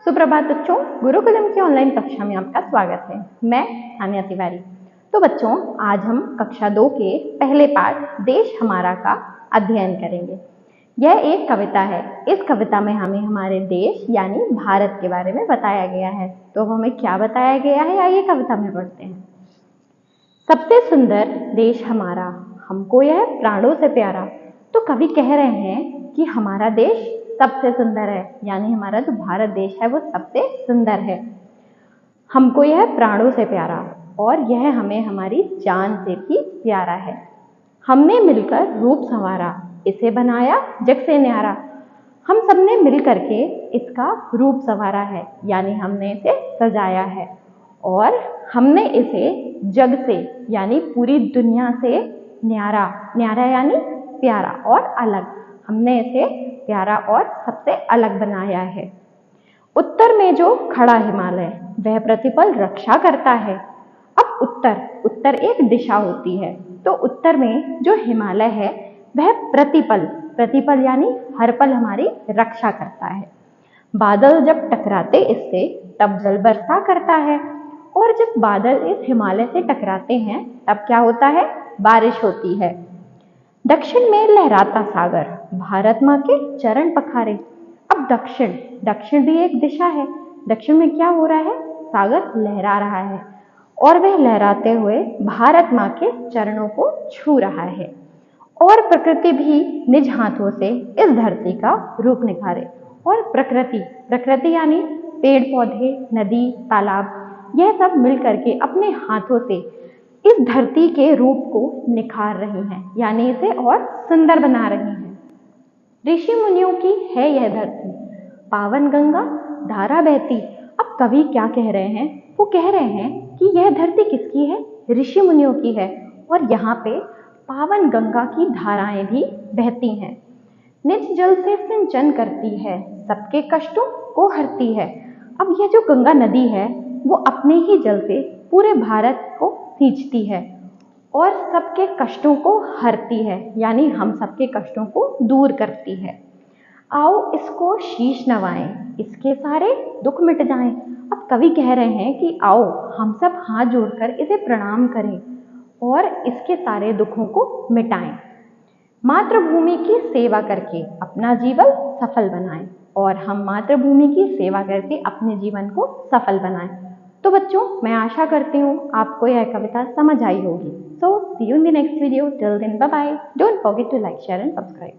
सुप्रभात बच्चों, गुरुकुलम की ऑनलाइन कक्षा में आपका स्वागत है। मैं तान्या तिवारी। तो बच्चों, आज हम कक्षा 2 के पहले पाठ देश हमारा का अध्ययन करेंगे। यह एक कविता है। इस कविता में हमें हमारे देश यानी भारत के बारे में बताया गया है। तो हमें क्या बताया गया है, आइए कविता में पढ़ते हैं। सबसे सुंदर देश हमारा, हमको यह प्राणों से प्यारा। तो कवि कह रहे हैं कि हमारा देश सबसे सुंदर है, यानी हमारा जो भारत देश है वो सबसे सुंदर है। हमको यह प्राणों से प्यारा और यह हमें हमारी जान से भी प्यारा है। हमने मिलकर रूप संवारा, इसे बनाया जग से न्यारा। हम सबने मिल करके इसका रूप संवारा है, यानी हमने इसे सजाया है और हमने इसे जग से यानी पूरी दुनिया से न्यारा, न्यारा यानी प्यारा और अलग, हमने इसे प्यारा और सबसे अलग बनाया है। उत्तर में जो खड़ा हिमालय, वह प्रतिपल रक्षा करता है। अब उत्तर एक दिशा होती है, तो उत्तर में जो हिमालय है वह प्रतिपल यानी हर पल हमारी रक्षा करता है। बादल जब टकराते इससे तब जल बरसा करता है, और जब बादल इस हिमालय से टकराते हैं तब क्या होता है, बारिश होती है। दक्षिण में लहराता सागर, भारत माँ के चरण पखारे। अब दक्षिण भी एक दिशा है। दक्षिण में क्या हो रहा है, सागर लहरा रहा है और वह लहराते हुए भारत माँ के चरणों को छू रहा है। और प्रकृति भी निज हाथों से इस धरती का रूप निखारे। और प्रकृति यानी पेड़ पौधे, नदी, तालाब, यह सब मिल करके अपने हाथों से इस धरती के रूप को निखार रही हैं, यानी इसे और सुंदर बना रही हैं। ऋषि मुनियों की है यह धरती, पावन गंगा धारा बहती। अब कवि क्या कह रहे हैं, वो कह रहे हैं कि यह धरती किसकी है, ऋषि मुनियों की है, और यहाँ पे पावन गंगा की धाराएं भी बहती हैं। निज जल से सिंचन करती है, सबके कष्टों को हरती है। अब यह जो गंगा नदी है वो अपने ही जल से पूरे भारत को सींचती है और सबके कष्टों को हरती है, यानी हम सबके कष्टों को दूर करती है। आओ इसको शीश नवाएं, इसके सारे दुख मिट जाएं। अब कवि कह रहे हैं कि आओ हम सब हाथ जोड़कर इसे प्रणाम करें और इसके सारे दुखों को मिटाएं। मातृभूमि की सेवा करके अपना जीवन सफल बनाएं, और हम मातृभूमि की सेवा करके अपने जीवन को सफल बनाएं। तो बच्चों, मैं आशा करती हूँ आपको यह कविता समझ आई होगी। So see you in the next video. Till then bye bye. Don't forget to like, share and subscribe.